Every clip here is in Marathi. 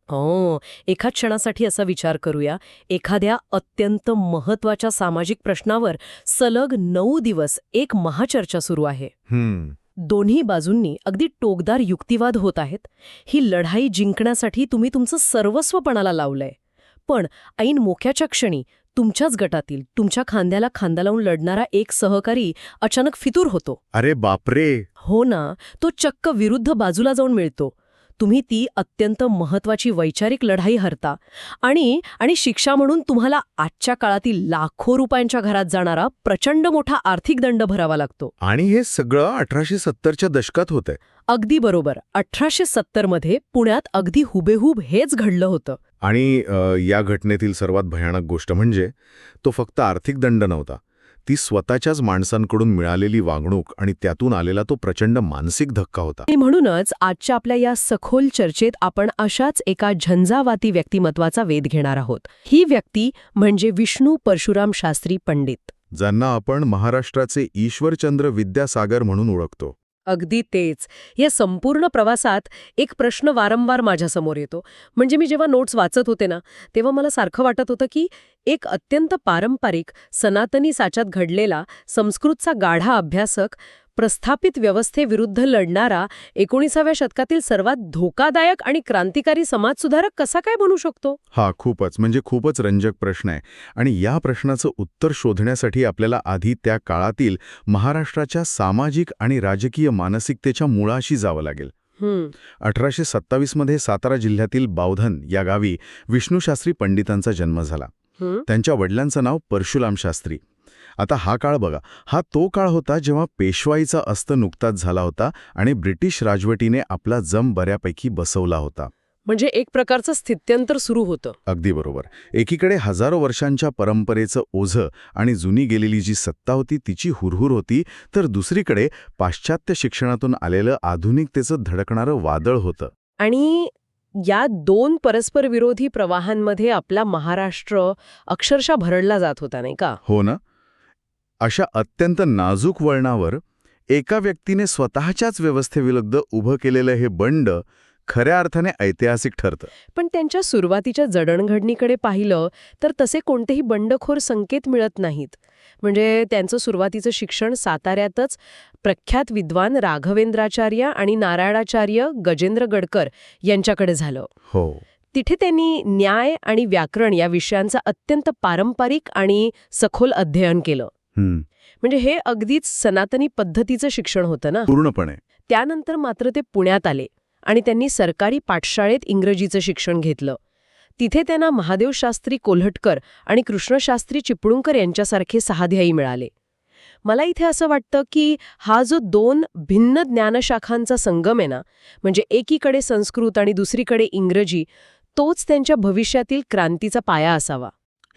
हो, एका क्षणासाठी असा विचार करूया. एखाद्या अत्यंत महत्वाच्या सामाजिक प्रश्नावर सलग 9 दिवस एक महाचर्चा सुरू आहे. हम्म. दोन्ही बाजूंनी अगदी टोकदार युक्तिवाद होत आहेत. ही लढाई जिंकण्यासाठी तुम्ही तुमचं सर्वस्व पणाला लावलंय. पण ऐन मोक्याच्या क्षणी तुमच्याच गटातील, तुमच्या खांद्याला खांदा लावून लढणारा एक सहकारी अचानक फितूर होतो. अरे बापरे. हो ना, तो चक्क विरुद्ध बाजूला जाऊन मिळतो. तुम्ही ती अत्यंत महत्वाची वैचारिक लढाई हरता आणि आणि शिक्षा म्हणून तुम्हाला आजच्या काळातील लाखो रुपयांच्या घरात जाणारा प्रचंड मोठा आर्थिक दंड भरावा लागतो. आणि हे सगळं 1870च्या दशकात होतंय. अगदी बरोबर. 1870 मध्ये पुण्यात अगदी हुबेहूब हेच घडलं होतं. आणि या घटनेतील सर्वात भयानक गोष्ट म्हणजे तो फक्त आर्थिक दंड नव्हता. ती स्वतःच्याच माणसांकडून मिळालेली वागणूक आणि त्यातून आलेला तो प्रचंड मानसिक धक्का होता. आणि म्हणूनच आजच्या आपल्या या सखोल चर्चेत आपण अशाच एका झंझावाती व्यक्तिमत्वाचा वेध घेणार आहोत. ही व्यक्ती म्हणजे विष्णू परशुराम शास्त्री पंडित, ज्यांना आपण महाराष्ट्राचे ईश्वरचंद्र विद्यासागर म्हणून ओळखतो. अगदी तेच. या संपूर्ण प्रवासात एक प्रश्न वारंवार माझ्यासमोर येतो. म्हणजे मी जेव्हा नोट्स वाचत होते ना, तेव्हा मला सारखं वाटत होतं की एक अत्यंत पारंपरिक सनातनी साच्यात घडलेला संस्कृतचा गाढा अभ्यासक प्रस्थापित व्यवस्थेविरुद्ध लढणारा 19व्या शतकातील सर्वात धोकादायक आणि क्रांतिकारी समाजसुधारक कसा काय बनू शकतो? हा खूपच रंजक प्रश्न आहे. आणि या प्रश्नाचं उत्तर शोधण्यासाठी आपल्याला आधी त्या काळातील महाराष्ट्राच्या सामाजिक आणि राजकीय मानसिकतेच्या मुळाशी जावं लागेल. 1827 मध्ये सातारा जिल्ह्यातील बावधन या गावी विष्णूशास्त्री पंडितांचा जन्म झाला. त्यांच्या वडिलांचं नाव परशुराम शास्त्री. आता हा काळ बघा, हा तो काळ होता जेव्हा पेशवाईचा अस्त नुकताच झाला होता आणि ब्रिटिश राजवटीने आपला जम बऱ्यापैकी बसवला होता. म्हणजे एक प्रकारचं स्थित्यंतर सुरू होतं. अगदी बरोबर. एकीकडे हजारो वर्षांच्या परंपरेचं ओझं आणि जुनी गेलेली जी सत्ता होती तिची हुरहुर होती, तर दुसरीकडे पाश्चात्य शिक्षणातून आलेलं आधुनिकतेचं धडकणारं वादळ होतं. आणि या दोन परस्पर विरोधी प्रवाहांमध्ये आपला महाराष्ट्र अक्षरशः भरडला जात होता, नाही का? हो ना. अशा अत्यंत नाजूक वळणावर एका व्यक्तीने स्वतःच्याच व्यवस्थेविरुद्ध उभं केलेलं हे बंड खऱ्या अर्थाने ऐतिहासिक ठरतं. पण त्यांच्या सुरुवातीच्या जडणघडणीकडे पाहिलं तर तसे कोणतेही बंडखोर संकेत मिळत नाहीत. म्हणजे त्यांचं सुरुवातीचं शिक्षण साताऱ्यातच प्रख्यात विद्वान राघवेंद्राचार्य आणि नारायणाचार्य गजेंद्र गडकर यांच्याकडे झालं. हो. तिथे त्यांनी न्याय आणि व्याकरण या विषयांचं अत्यंत पारंपरिक आणि सखोल अध्ययन केलं. म्हणजे हे अगदीच सनातनी पद्धतीचं शिक्षण होतं ना. पूर्णपणे. त्यानंतर मात्र ते पुण्यात आले आणि त्यांनी सरकारी पाठशाळेत इंग्रजीचं शिक्षण घेतलं. तिथे त्यांना महादेवशास्त्री कोल्हटकर आणि कृष्णशास्त्री चिपळूणकर यांच्यासारखे सहाध्यायी मिळाले. मला इथे असं वाटतं की हा जो दोन भिन्न ज्ञानशाखांचा संगम आहे ना, म्हणजे एकीकडे संस्कृत आणि दुसरीकडे इंग्रजी, तोच त्यांच्या भविष्यातील क्रांतीचा पाया असावा.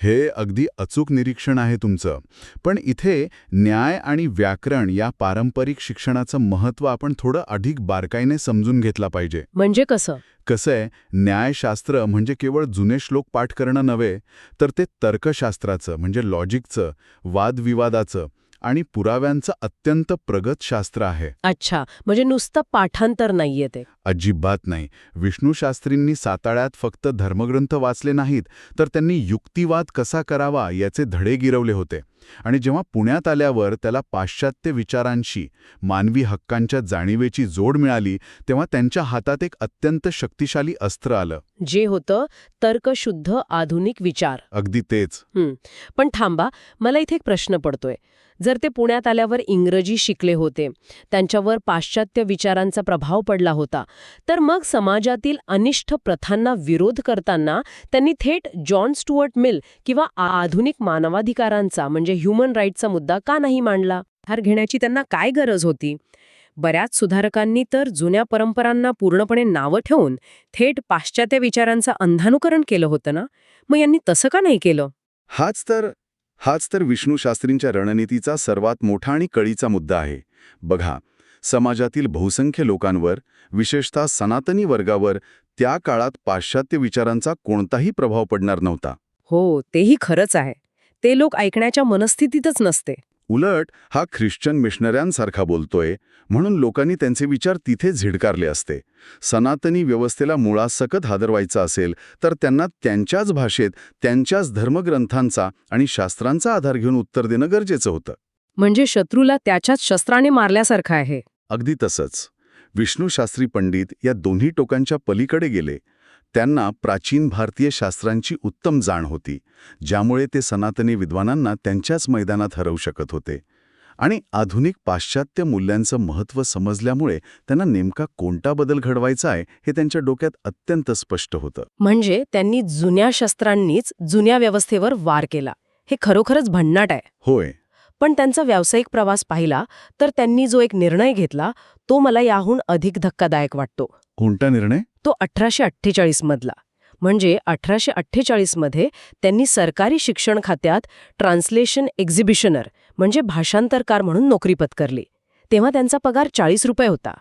हे अगदी अचूक निरीक्षण आहे तुमचं. पण इथे न्याय आणि व्याकरण या पारंपरिक शिक्षणाचं महत्त्व आपण थोडं अधिक बारकाईने समजून घेतला पाहिजे. म्हणजे कसं? कसंय, न्यायशास्त्र म्हणजे केवळ जुने श्लोक पाठ करणं नव्हे, तर ते तर्कशास्त्राचं म्हणजे लॉजिकचं, वादविवादाचं आणि पुराव्यांचं अत्यंत प्रगत शास्त्र आहे. अच्छा, म्हणजे नुसतं पाठांतर नाहीये ते? अजिबात नाही. विष्णूशास्त्रींनी साताळ्यात फक्त धर्मग्रंथ वाचले नाहीत, तर त्यांनी युक्तिवाद कसा करावा याचे धडे गिरवले होते. आणि जेव्हा पुण्यात आल्यावर त्याला पाश्चात्य विचारांशी, मानवी हक्कांच्या जाणीवेची जोड मिळाली, तेव्हा त्यांच्या हातात एक अत्यंत शक्तिशाली अस्त्र आलं. जे होतं तर्कशुद्ध आधुनिक विचार. अगदी तेच. पण थांबा, मला इथे एक प्रश्न पडतोय. जर ते पुण्यात आल्यावर इंग्रजी शिकले होते, त्यांच्यावर पाश्चात्य विचारांचा प्रभाव पडला होता, तर मग समाजातील अनिष्ट प्रथांना विरोध करताना त्यांनी थेट जॉन स्टुअर्ट मिल किंवा आधुनिक मानवाधिकारांचा म्हणजे ह्युमन राईट्सचा मुद्दा का नाही मांडला? हार घेण्याची त्यांना काय गरज होती? बऱ्याच सुधारकांनी तर जुन्या परंपरांना पूर्णपणे नावं ठेवून थेट पाश्चात्य विचारांचं अंधानुकरण केलं होतं ना. मग यांनी तसं का नाही केलं? हाच तर विष्णूशास्त्रींच्या रणनीतीचा सर्वात मोठा आणि कळीचा मुद्दा आहे. बघा, समाजातील बहुसंख्य लोकांवर, विशेषतः सनातनी वर्गावर त्या काळात पाश्चात्य विचारांचा कोणताही प्रभाव पडणार नव्हता. हो, तेही खरंच आहे. ते लोक ऐकण्याच्या मनस्थितीतच नसते. उलट हा ख्रिश्चन मिशनऱ्यांसारखा बोलतोय म्हणून लोकांनी त्यांचे विचार तिथे झिडकारले असते. सनातनी व्यवस्थेला मुळासकट हादरवायचं असेल तर त्यांना त्यांच्याच भाषेत त्यांच्याच धर्मग्रंथांचा आणि शास्त्रांचा आधार घेऊन उत्तर देणं गरजेचं होतं. म्हणजे शत्रूला त्याच्याच शस्त्राने मारल्यासारखं आहे. अगदी तसंच. विष्णुशास्त्री पंडित या दोन्ही टोकांच्या पलीकडे गेले. त्यांना प्राचीन भारतीय शास्त्रांची उत्तम जाण होती, ज्यामुळे ते सनातनी विद्वानांना त्यांच्याच मैदानात हरवू शकत होते. आणि आधुनिक पाश्चात्य मूल्यांचं महत्त्व समजल्यामुळे त्यांना नेमका कोणता बदल घडवायचा आहे हे त्यांच्या डोक्यात अत्यंत स्पष्ट होतं. म्हणजे त्यांनी जुन्या शस्त्रांनीच जुन्या व्यवस्थेवर वार केला. हे खरोखरच भन्नाट आहे. होय. पण त्यांचा व्यावसायिक प्रवास पाहिला तर त्यांनी जो एक निर्णय घेतला तो मला याहून अधिक धक्कादायक वाटतो. कोणता निर्णय? तो 1848 मधला. म्हणजे 1848 मध्ये त्यांनी सरकारी शिक्षण खात्यात ट्रान्सलेशन एक्झिबिशनर म्हणजे भाषांतरकार म्हणून नोकरी पत्करली. तेव्हा त्यांचा पगार 40 रुपये होता.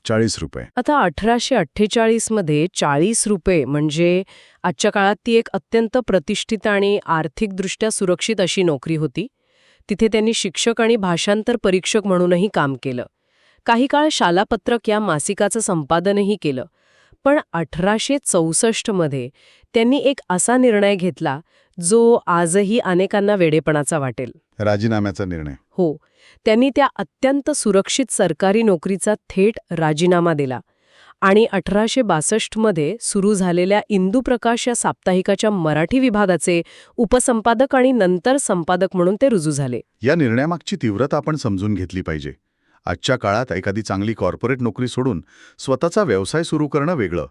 40 रुपये. आता 1848 मध्ये 40 रुपये म्हणजे आजच्या काळात ती एक अत्यंत प्रतिष्ठित आणि आर्थिकदृष्ट्या सुरक्षित अशी नोकरी होती. तिथे त्यांनी शिक्षक आणि भाषांतर परीक्षक म्हणूनही काम केलं. काही काळ शालापत्रक या मासिकाचं संपादनही केलं. पण 1864 मध्ये त्यांनी एक असा निर्णय घेतला जो आजही अनेकांना वेडेपणाचा वाटेल. राजीनाम्याचा निर्णय. हो, त्यांनी त्या अत्यंत सुरक्षित सरकारी नोकरीचा थेट राजीनामा दिला आणि 1862 मध्ये सुरू झालेल्या इंदुप्रकाश या साप्ताहिकाच्या मराठी विभागाचे उपसंपादक आणि नंतर संपादक म्हणून ते रुजू झाले. या निर्णयामागची तीव्रता आपण समजून घेतली पाहिजे. आजच्या काळात एखादी चांगली कॉर्पोरेट नोकरी सोडून स्वतःचा व्यवसाय सुरू करणं वेगळं.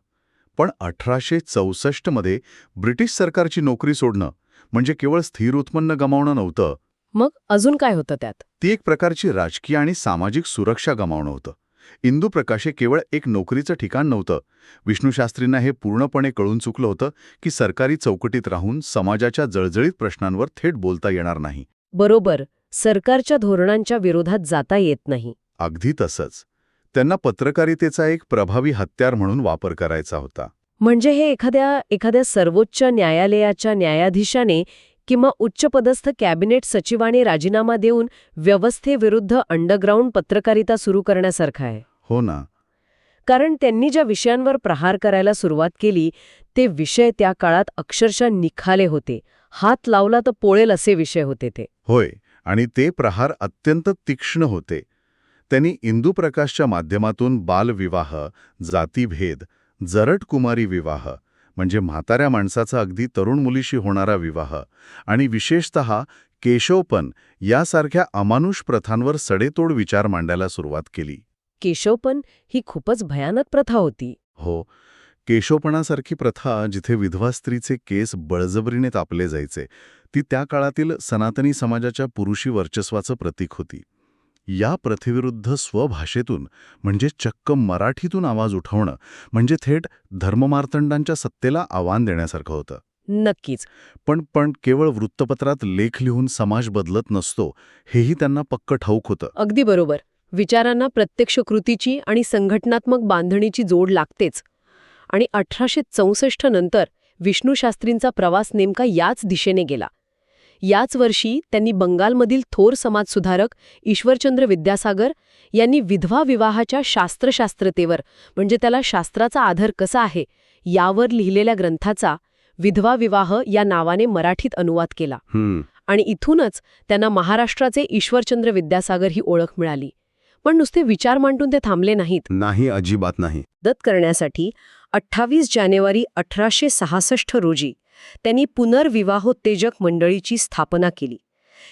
पण 1864 मध्ये ब्रिटिश सरकारची नोकरी सोडणं म्हणजे केवळ स्थिर उत्पन्न गमावणं नव्हतं. मग अजून काय होतं त्यात? ती एक प्रकारची राजकीय आणि सामाजिक सुरक्षा गमावणं होतं. इंदुप्रकाश हे केवळ एक नोकरीचं ठिकाण नव्हतं. विष्णुशास्त्रींना हे पूर्णपणे कळून चुकलं होतं की सरकारी चौकटीत राहून समाजाच्या जळजळीत प्रश्नांवर थेट बोलता येणार नाही. बरोबर, सरकारच्या धोरणांच्या विरोधात जाता येत नाही. अगदी तसंच. त्यांना पत्रकारितेचा एक प्रभावी हत्यार म्हणून वापर करायचा होता. म्हणजे हे एखाद्या सर्वोच्च न्यायालयाच्या न्यायाधीशाने किंवा उच्चपदस्थ कॅबिनेट सचिवाने राजीनामा देऊन व्यवस्थेविरुद्ध अंडरग्राऊंड पत्रकारिता सुरू करण्यासारखं आहे. हो ना. कारण त्यांनी ज्या विषयांवर प्रहार करायला सुरुवात केली ते विषय त्या काळात अक्षरशः निखाले होते. हात लावला तर पोळेल असे विषय होते ते. होय, आणि ते प्रहार अत्यंत तीक्ष्ण होते. त्यांनी इंदुप्रकाशच्या माध्यमातून बालविवाह, जातीभेद, जरट कुमारी विवाह म्हणजे म्हाताऱ्या माणसाचा अगदी तरुण मुलीशी होणारा विवाह आणि विशेषतः केशवपन यासारख्या अमानुष प्रथांवर सडेतोड विचार मांडायला सुरुवात केली. केशवपन ही खूपच भयानक प्रथा होती. हो, केशवपणासारखी प्रथा जिथे विधवा स्त्रीचे केस बळजबरीने कापले जायचे, ती त्या काळातील सनातनी समाजाच्या पुरुषी वर्चस्वाचं प्रतीक होती. या प्रथेविरुद्ध स्वभाषेतून म्हणजे चक्क मराठीतून आवाज उठवणं म्हणजे थेट धर्ममार्तंडांच्या सत्तेला आव्हान देण्यासारखं होतं. नक्कीच. पण केवळ वृत्तपत्रात लेख लिहून समाज बदलत नसतो हेही त्यांना पक्क ठाऊक होतं. अगदी बरोबर. विचारांना प्रत्यक्ष कृतीची आणि संघटनात्मक बांधणीची जोड लागतेच. आणि 1864 नंतर विष्णुशास्त्रींचा प्रवास नेमका याच दिशेने गेला. याच वर्षी त्यांनी बंगालमधील थोर समाजसुधारक ईश्वरचंद्र विद्यासागर यांनी विधवा विवाहाच्या शास्त्रशास्त्रतेवर म्हणजे त्याला शास्त्राचा आधार कसा आहे यावर लिहिलेल्या ग्रंथाचा विधवा विवाह या नावाने मराठीत अनुवाद केला. आणि इथूनच त्यांना महाराष्ट्राचे ईश्वरचंद्र विद्यासागर ही ओळख मिळाली. पण नुसते विचार मांडून ते थांबले नाहीत. नाही, अजिबात नाही. मदत करण्यासाठी 28 जानेवारी 1866 रोजी त्यांनी पुनर्विवाहोत्तेजक मंडळीची स्थापना केली.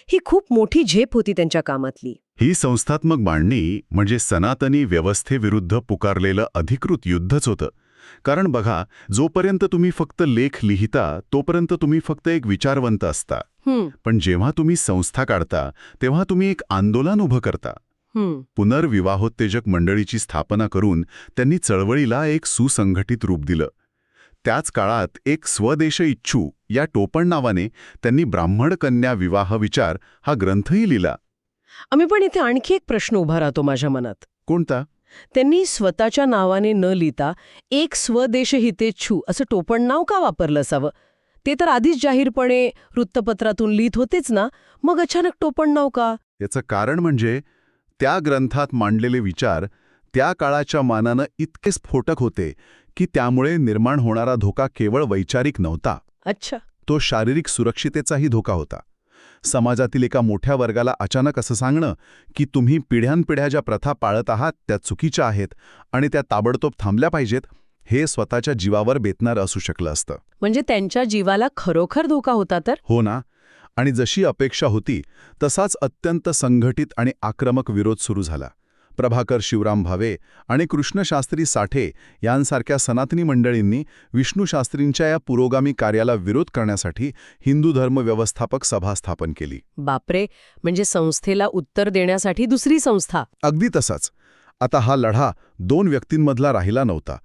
ही खूप मोठी झेप होती त्यांच्या कामातली. ही संस्थात्मक मांडणी म्हणजे सनातनी व्यवस्थेविरुद्ध पुकारलेलं अधिकृत युद्धच होतं. कारण बघा, जोपर्यंत तुम्ही फक्त लेख लिहिता तोपर्यंत तुम्ही फक्त एक विचारवंत असता. पण जेव्हा तुम्ही संस्था काढता तेव्हा तुम्ही एक आंदोलन उभं करता. पुनर्विवाहोत्तेजक मंडळीची स्थापना करून त्यांनी चळवळीला एक सुसंघटित रूप दिलं. त्याच काळात एक स्वदेश इच्छू या टोपण नावाने त्यांनी ब्राह्मण कन्या विवाह विचार हा ग्रंथही लिहिला. आम्ही पण इथे आणखी एक प्रश्न उभा राहतो माझ्या मनात. कोणता? त्यांनी स्वतःच्या नावाने न लिहिता एक स्वदेश हितेच्छू असं टोपण नाव का वापरलं असावं? ते तर आधीच जाहीरपणे वृत्तपत्रातून लिहित होतेच ना, मग अचानक टोपण नाव का? याचं कारण म्हणजे त्या ग्रंथात मांडलेले विचार त्या काळाच्या मानानं इतके स्फोटक होते की त्यामुळे निर्माण होणारा धोका केवळ वैचारिक नव्हता, अच्छा. तो शारीरिक सुरक्षितेचाही धोका होता. समाजातील एका मोठ्या वर्गाला अचानक असं सांगणं की तुम्ही पिढ्यानपिढ्या ज्या प्रथा पाळत आहात त्या चुकीच्या आहेत आणि त्या ताबडतोब थांबल्या पाहिजेत, हे स्वतःच्या जीवावर बेतणारं असू शकलं असतं. म्हणजे त्यांच्या जीवाला खरोखर धोका होता तर? हो ना. आणि जशी अपेक्षा होती तसाच अत्यंत संघटित आणि आक्रमक विरोध सुरू झाला. प्रभाकर शिवराम भावे आणि कृष्णशास्त्री साठे यांसारख्या सनातनी मंडळींनी विष्णूशास्त्रींच्या या पुरोगामी कार्याला विरोध करण्यासाठी हिंदू धर्म व्यवस्थापक सभा स्थापन केली. बापरे, म्हणजे संस्थेला उत्तर देण्यासाठी दुसरी संस्था. अगदी तसाच. आता हा लढा 2 व्यक्तींमधला राहिला नव्हता.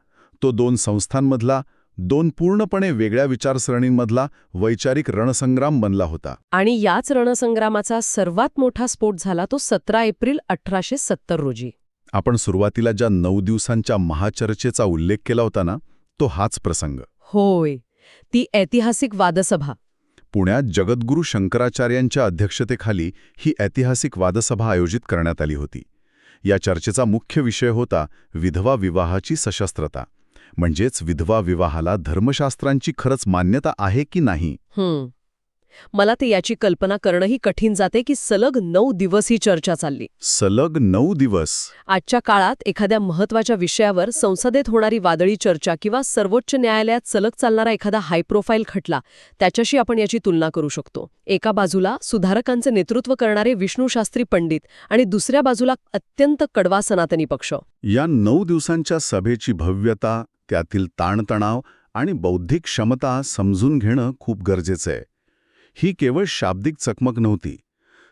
तो 2 संस्थांमधला, 2 पूर्णपणे वेगळ्या विचारसरणींमधला वैचारिक रणसंग्राम बनला होता. आणि याच रणसंग्रामाचा सर्वात मोठा स्फोट झाला तो 17 एप्रिल 1870 रोजी. आपण सुरुवातीला ज्या 9 दिवसांच्या महाचर्चेचा उल्लेख केला होता ना, तो हाच प्रसंग. होय, ती ऐतिहासिक वादसभा. पुण्यात जगद्गुरू शंकराचार्यांच्या अध्यक्षतेखाली ही ऐतिहासिक वादसभा आयोजित करण्यात आली होती. या चर्चेचा मुख्य विषय होता विधवा विवाहाची सशस्त्रता, म्हणजेच विधवा विवाहाला धर्मशास्त्रांची खरंच मान्यता आहे की नाही. मला ते याची कल्पना करणंही कठीण जाते की सलग 9 दिवस ही चर्चा चालली. सलग 9 दिवस. आजच्या काळात एखाद्या महत्त्वाच्या विषयावर संसदेत होणारी वादळी चर्चा किंवा सर्वोच्च न्यायालयात सलग चालणारा एखादा हाय प्रोफाईल खटला, त्याच्याशी आपण याची तुलना करू शकतो. एका बाजूला सुधारकांचे नेतृत्व करणारे विष्णूशास्त्री पंडित आणि दुसऱ्या बाजूला अत्यंत कडवा सनातनी पक्ष. या 9 दिवसांच्या सभेची भव्यता, त्यातील ताणतणाव आणि बौद्धिक क्षमता समजून घेणं खूप गरजेचं आहे. ही केवळ शाब्दिक चकमक नव्हती.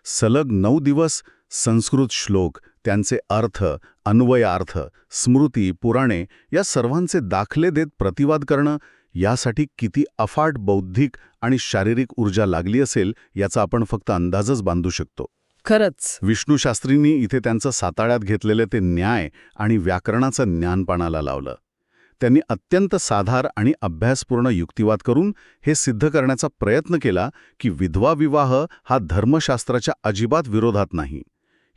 सलग 9 दिवस संस्कृत श्लोक, त्यांचे अर्थ, अन्वयार्थ, स्मृती, पुराणे या सर्वांचे दाखले देत प्रतिवाद करणं, यासाठी किती अफाट बौद्धिक आणि शारीरिक ऊर्जा लागली असेल याचा आपण फक्त अंदाजच बांधू शकतो. खरंच. विष्णूशास्त्रींनी इथे त्यांचं साताळ्यात घेतलेले ते न्याय आणि व्याकरणाचं ज्ञान पणाला लावलं. त्यांनी अत्यंत साधार आणि अभ्यासपूर्ण युक्तिवाद करून हे सिद्ध करण्याचा प्रयत्न केला की विधवा विवाह हा धर्मशास्त्राच्या अजिबात विरोधात नाही.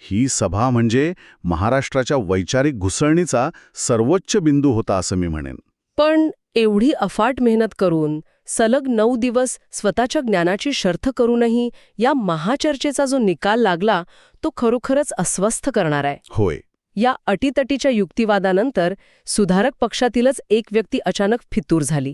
ही सभा म्हणजे महाराष्ट्राच्या वैचारिक घुसळणीचा सर्वोच्च बिंदू होता असं मी म्हणेन. पण एवढी अफाट मेहनत करून सलग 9 दिवस स्वतःच्या ज्ञानाची शर्थ करूनही या महाचर्चेचा जो निकाल लागला तो खरोखरच अस्वस्थ करणार आहे. होय. या अटीतटीच्या युक्तिवादानंतर सुधारक पक्षातीलच एक व्यक्ती अचानक फितूर झाली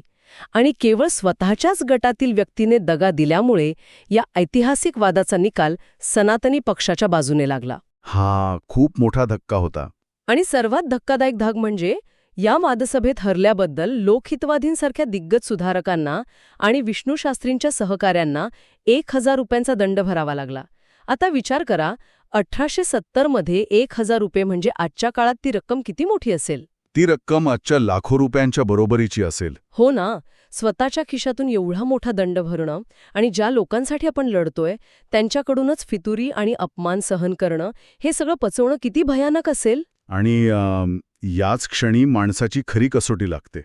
आणि केवळ स्वतःच्याच गटातील व्यक्तीने दगा दिल्यामुळे या ऐतिहासिक वादाचा निकाल सनातनी पक्षाच्या बाजूने लागला. हा खूप मोठा धक्का होता. आणि सर्वात धक्कादायक भाग म्हणजे या वादसभेत हरल्याबद्दल लोकहितवादींसारख्या दिग्गज सुधारकांना आणि विष्णूशास्त्रींच्या सहकाऱ्यांना 1000 रुपयांचा दंड भरावा लागला. आता विचार करा, 1870 मध्ये 1000 रुपये म्हणजे आजच्या काळात ती रक्कम किती मोठी असेल. ती रक्कम आजच्या लाखो रुपयांच्या बरोबरीची असेल. हो ना. स्वतःच्या खिशातून एवढा मोठा दंड भरणं आणि ज्या लोकांसाठी आपण लढतोय त्यांच्याकडूनच फितुरी आणि अपमान सहन करणं, हे सगळं पचवणं किती भयानक असेल. आणि याच क्षणी माणसाची खरी कसोटी लागते.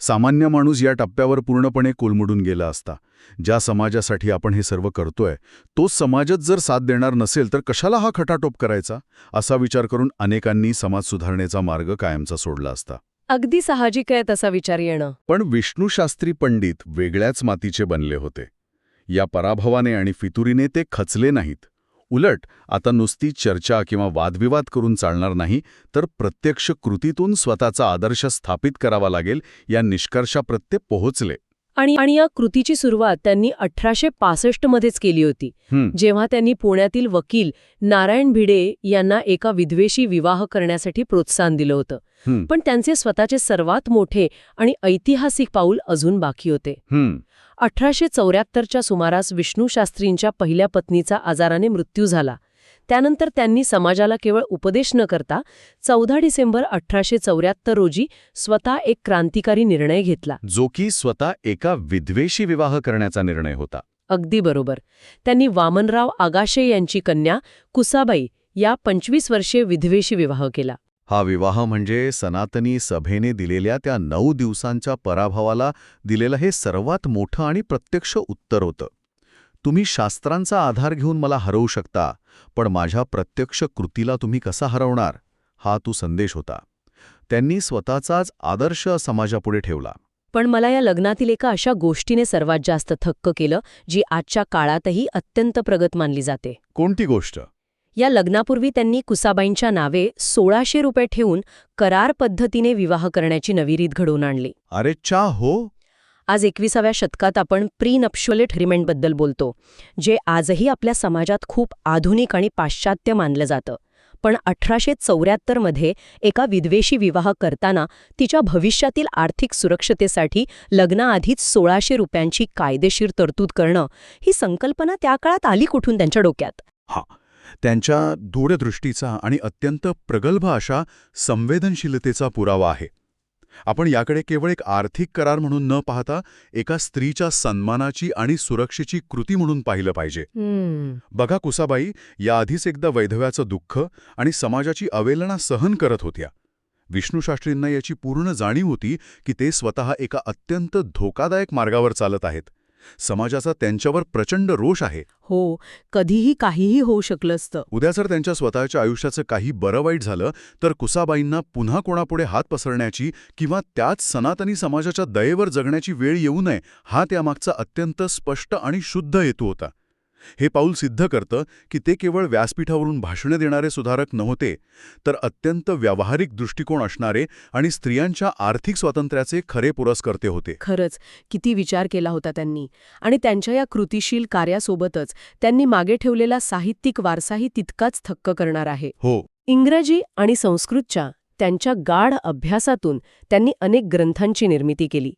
सामान्य माणूस या टप्प्यावर पूर्णपणे कोलमडून गेला असता. ज्या समाजासाठी आपण हे सर्व करतोय तोच समाजच जर साथ देणार नसेल तर कशाला हा खटाटोप करायचा, असा विचार करून अनेकांनी समाज सुधारणेचा मार्ग कायमचा सोडला असता. अगदी साहजिक आहे तसा विचार येणं. पण विष्णूशास्त्री पंडित वेगळ्याच मातीचे बनले होते. या पराभवाने आणि फितुरीने ते खचले नाहीत. उलट आता नुसती चर्चा किंवा वादविवाद करून चालणार नाही, तर प्रत्यक्ष कृतीतून स्वतःचा आदर्श स्थापित करावा लागेल या निष्कर्षाप्रत ते पोहोचले. आणि या कृतीची सुरुवात त्यांनी 1865 मध्येच केली होती, जेव्हा त्यांनी पुण्यातील वकील नारायण भिडे यांना एका विधवेशी विवाह करण्यासाठी प्रोत्साहन दिलं होतं. पण त्यांचे स्वतःचे सर्वात मोठे आणि ऐतिहासिक पाऊल अजून बाकी होते. 1874च्या सुमारास विष्णूशास्त्रींच्या पहिल्या पत्नीचा आजाराने मृत्यू झाला. त्यानंतर त्यांनी समाजाला केवळ उपदेश न करता 14 डिसेंबर 1874 रोजी स्वतः एक क्रांतिकारी निर्णय घेतला, जो की स्वतः एका विधवेशी विवाह करण्याचा निर्णय होता. अगदी बरोबर. त्यांनी वामनराव आगाशे यांची कन्या कुसाबाई या 25 वर्षीय विधवेशी विवाह केला. हा विवाह म्हणजे सनातनी सभेने दिलेल्या त्या 9 दिवसांच्या पराभवाला दिलेलं हे सर्वात मोठं आणि प्रत्यक्ष उत्तर होतं. तुम्ही शास्त्रांचा आधार घेऊन मला हरवू शकता, पण माझ्या प्रत्यक्ष कृतीला तुम्ही कसा हरवणार, हा तो संदेश होता. त्यांनी स्वतःचाच आदर्श समाजापुढे ठेवला. पण मला या लग्नातील एका अशा गोष्टीने सर्वात जास्त थक्क केलं, जी आजच्या काळातही अत्यंत प्रगत मानली जाते. कोणती गोष्ट? या लग्नापूर्वी त्यांनी कुसाबाईंच्या नावे 1600 रुपये ठेवून करार पद्धतीने विवाह करण्याची नवी रीत घडवून आणली. अरे चा हो. आज 21व्या शतकात आपण प्री नप्शुअल एग्रीमेंटबद्दल बोलतो, जे आजही आपल्या समाजात खूप आधुनिक आणि पाश्चात्य मानलं जातं. पण 1874 मध्ये एका विधवेशी विवाह करताना तिच्या भविष्यातील आर्थिक सुरक्षतेसाठी लग्नाआधीच 1600 रुपयांची कायदेशीर तरतूद करणं, ही संकल्पना त्या काळात आली कुठून त्यांच्या डोक्यात? त्यांच्या दूरदृष्टीचा आणि अत्यंत प्रगल्भ अशा संवेदनशीलतेचा पुरावा आहे. आपण याकडे केवळ एक आर्थिक करार म्हणून न पाहता एका स्त्रीच्या सन्मानाची आणि सुरक्षेची कृती म्हणून पाहिलं पाहिजे. बघा, कुसाबाई याआधीच एकदा वैधव्याचं दुःख आणि समाजाची अवेलना सहन करत होत्या. विष्णूशास्त्रींना याची पूर्ण जाणीव होती की ते स्वतः एका अत्यंत धोकादायक मार्गावर चालत आहेत. समाजाचा त्यांच्यावर प्रचंड रोष आहे. हो, कधीही काहीही होऊ शकलं असतं. उद्या जर त्यांच्या स्वतःच्या आयुष्याचं काही बरं वाईट झालं तर कुसाबाईंना पुन्हा कोणापुढे हात पसरण्याची किंवा त्याच सनातनी समाजाच्या दयेवर जगण्याची वेळ येऊ नये, हा त्यामागचा अत्यंत स्पष्ट आणि शुद्ध हेतू होता. हे पाऊल सिद्ध करतं की ते केवळ व्यासपीठावरून भाषणे देणारे सुधारक नव्हते, तर अत्यंत व्यावहारिक दृष्टिकोन असणारे आणि स्त्रियांच्या आर्थिक स्वातंत्र्याचे खरे पुरस्कर्ते होते. खरंच किती विचार केला होता त्यांनी. आणि त्यांच्या या कृतिशील कार्यासोबतच त्यांनी मागे ठेवलेला साहित्यिक वारसाही तितकाच थक्क करणार आहे. हो. इंग्रजी आणि संस्कृतच्या त्यांच्या गाढ अभ्यासातून त्यांनी अनेक ग्रंथांची निर्मिती केली.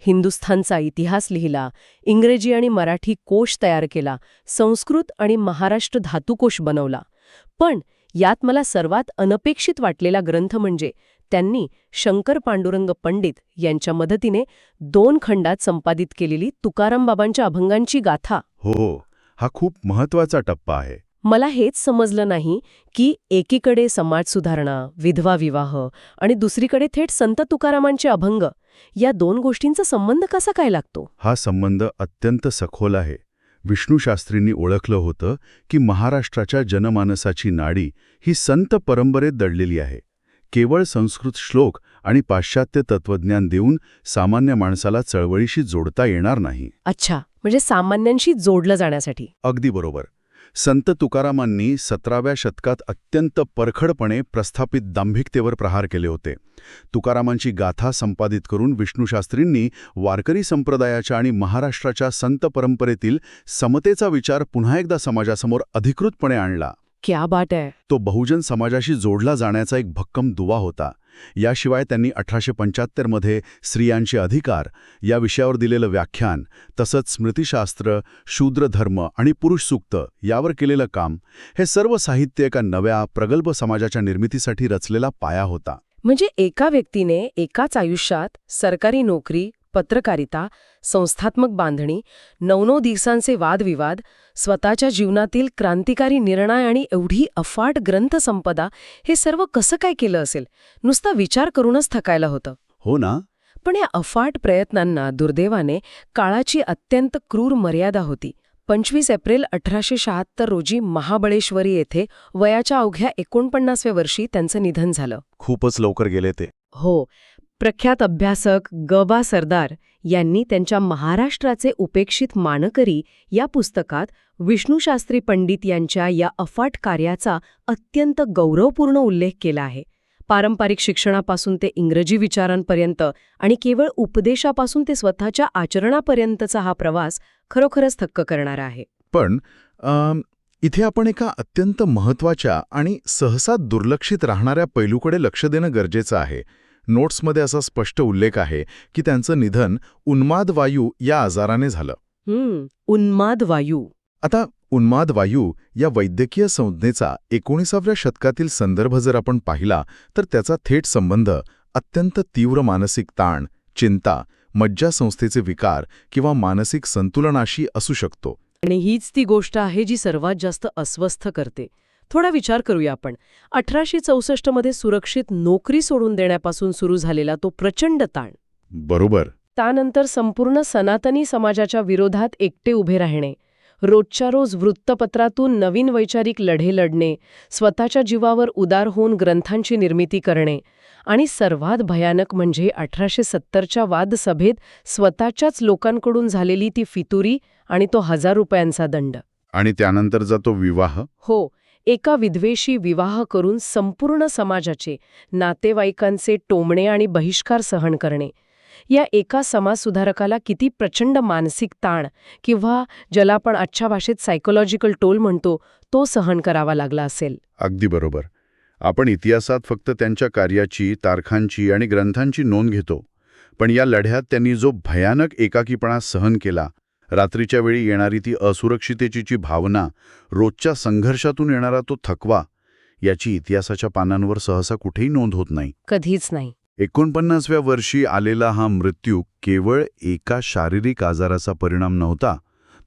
हिंदुस्थानचा इतिहास लिहिला, इंग्रजी आणि मराठी कोश तयार केला, संस्कृत आणि महाराष्ट्र धातुकोश बनवला. पण यात मला सर्वात अनपेक्षित वाटलेला ग्रंथ म्हणजे त्यांनी शंकर पांडुरंग पंडित यांच्या मदतीने 2 खंडात संपादित केलेली तुकाराम बाबांच्या अभंगांची गाथा. हो, हा खूप महत्वाचा टप्पा आहे. मला हेच समजलं नाही की एकीकडे समाज सुधारणा, विधवा विवाह आणि दुसरीकडे थेट संत तुकारामांचे अभंग, या 2 गोष्टींचा संबंध कसा काय लागतो? हा संबंध अत्यंत सखोल आहे. विष्णूशास्त्रींनी ओळखलं होतं की महाराष्ट्राच्या जनमानसाची नाडी ही संत परंपरेत दडलेली आहे. केवळ संस्कृत श्लोक आणि पाश्चात्य तत्वज्ञान देऊन सामान्य माणसाला चळवळीशी जोडता येणार नाही. अच्छा, म्हणजे सामान्यांशी जोडलं जाण्यासाठी. अगदी बरोबर. संत तुकारामांनी 17व्या शतकात अत्यंत परखडपणे प्रस्थापित दांभिकतेवर प्रहार केले होते. तुकारामांची गाथा संपादित करून विष्णूशास्त्रींनी वारकरी संप्रदायाच्या आणि महाराष्ट्राच्या संत परंपरेतील समतेचा विचार पुन्हा एकदा समाजासमोर अधिकृतपणे आणला. क्या बात आहे. तो बहुजन समाजाशी जोडला जाण्याचा एक भक्कम दुवा होता. याशिवाय त्यांनी 1875 मध्ये स्त्रियांचे अधिकार या विषयावर दिलेलं व्याख्यान, तसंच स्मृतिशास्त्र, शूद्रधर्म आणि पुरुष सूक्त यावर केलेलं काम, हे सर्व साहित्य एका नव्या प्रगल्भ समाजाच्या निर्मितीसाठी रचलेला पाया होता. म्हणजे एका व्यक्तीने एकाच आयुष्यात सरकारी नोकरी, पत्रकारिता, संस्थात्मक बांधणी, 9 दिवसांचे वादविवाद, स्वतःच्या जीवनातील क्रांतिकारी निर्णय आणि एवढी अफाट ग्रंथसंपदा, हे सर्व कसं काय केलं असेल? नुसता विचार करूनच थकायला होतं. हो ना. पण या अफाट प्रयत्नांना दुर्दैवाने काळाची अत्यंत क्रूर मर्यादा होती. 25 एप्रिल 1876 रोजी महाबळेश्वरी येथे वयाच्या अवघ्या 49व्या वर्षी त्यांचं निधन झालं. खूपच लवकर गेले ते. हो. प्रख्यात अभ्यासक ग.बा. सरदार यांनी त्यांच्या महाराष्ट्राचे उपेक्षित मानकरी या पुस्तकात विष्णूशास्त्री पंडित यांच्या या अफाट कार्याचा अत्यंत गौरवपूर्ण उल्लेख केला आहे. पारंपरिक शिक्षणापासून ते इंग्रजी विचारांपर्यंत आणि केवळ उपदेशापासून ते स्वतःच्या आचरणापर्यंतचा हा प्रवास खरोखरच थक्क करणारा आहे. पण इथे आपण एका अत्यंत महत्त्वाच्या आणि सहसा दुर्लक्षित राहणाऱ्या पैलूकडे लक्ष देणं गरजेचं आहे. नोट्समध्ये असा स्पष्ट उल्लेख आहे की त्यांचं निधन उन्माद वायू या आजाराने झालं. उन्माद वायू. आता उन्माद वायू या वैद्यकीय संज्ञेचा 19व्या शतकातील संदर्भ जर आपण पाहिला तर त्याचा थेट संबंध अत्यंत तीव्र मानसिक ताण, चिंता, मज्जासंस्थेचे विकार किंवा मानसिक संतुलनाशी असू शकतो. आणि हीच ती गोष्ट आहे जी सर्वात जास्त अस्वस्थ करते. थोडा विचार करूया आपण. 1864 मध्ये सुरक्षित नोकरी सोडून देण्यापासून सुरू झालेला तो प्रचंड ताण. बरोबर. त्यानंतर संपूर्ण सनातनी समाजाच्या विरोधात एकटे उभे राहणे, रोजच्या रोज वृत्तपत्रातून नवीन वैचारिक लढे लढणे, स्वतःच्या जीवावर उदार होऊन ग्रंथांची निर्मिती करणे आणि सर्वात भयानक म्हणजे 1870च्या वादसभेत स्वतःच्याच लोकांकडून झालेली ती फितुरी आणि तो 1000 रुपयांचा दंड. आणि त्यानंतरचा तो विवाह. हो, एका विधवेशी विवाह करून संपूर्ण समाजाचे, नातेवाईकांचे टोमणे आणि बहिष्कार सहन करणे. या एका समाजसुधारकाला किती प्रचंड मानसिक ताण किंवा ज्याला आपण आजच्या भाषेत सायकोलॉजिकल टोल म्हणतो, तो सहन करावा लागला असेल. अगदी बरोबर. आपण इतिहासात फक्त त्यांच्या कार्याची, तारखांची आणि ग्रंथांची नोंद घेतो. पण या लढ्यात त्यांनी जो भयानक एकाकीपणा सहन केला, रात्रीच्या वेळी येणारी ती असुरक्षिततेची भावना, रोजच्या संघर्षातून येणारा तो थकवा, याची इतिहासाच्या पानांवर सहसा कुठेही नोंद होत नाही. कधीच नाही. 49व्या वर्षी आलेला हा मृत्यू केवळ एका शारीरिक आजाराचा परिणाम नव्हता,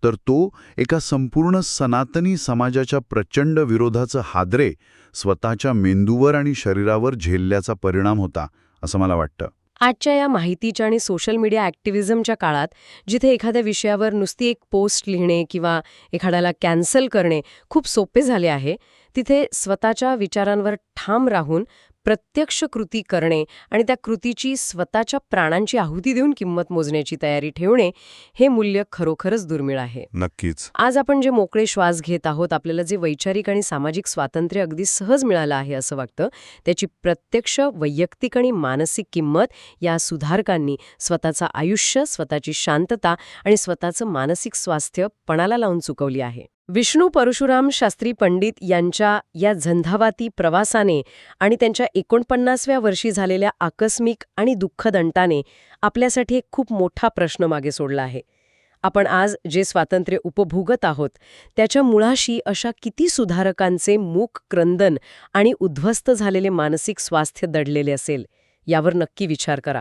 तर तो एका संपूर्ण सनातनी समाजाच्या प्रचंड विरोधाचं हादरे स्वतःच्या मेंदूवर आणि शरीरावर झेलल्याचा परिणाम होता, असं मला वाटतं. आजच्या या माहितीच्या आणि सोशल मीडिया ॲक्टिव्हिझमच्या काळात जिथे एखाद्या विषयावर नुसती एक पोस्ट लिहिणे किंवा एखाद्याला कॅन्सल करणे खूप सोपे झाले आहे, तिथे स्वतःच्या विचारांवर ठाम राहून प्रत्यक्ष कृती करणे आणि त्या कृतीची स्वतःच्या प्राणांची आहुती देऊन किंमत मोजण्याची तयारी ठेवणे, हे मूल्य खरोखरच दुर्मिळ आहे. नक्कीच. आज आपण जे मोकळे श्वास घेत आहोत, आपल्याला जे वैचारिक आणि सामाजिक स्वातंत्र्य अगदी सहज मिळालं आहे असं वाटतं, त्याची प्रत्यक्ष वैयक्तिक आणि मानसिक किंमत या सुधारकांनी स्वतःचं आयुष्य, स्वतःची शांतता आणि स्वतःचं मानसिक स्वास्थ्य पणाला लावून चुकवली आहे. विष्णू परशुराम शास्त्री पंडित यांच्या या झंझावाती प्रवासाने आणि त्यांच्या 49व्या वर्षी झालेल्या आकस्मिक आणि दुःखद अंताने आपल्यासाठी एक खूप मोठा प्रश्न मागे सोडला आहे. आपण आज जे स्वातंत्र्य उपभोगत आहोत, त्याच्या मुळाशी अशा किती सुधारकांचे मूक क्रंदन आणि उद्ध्वस्त झालेले मानसिक स्वास्थ्य दडलेले असेल, यावर नक्की विचार करा.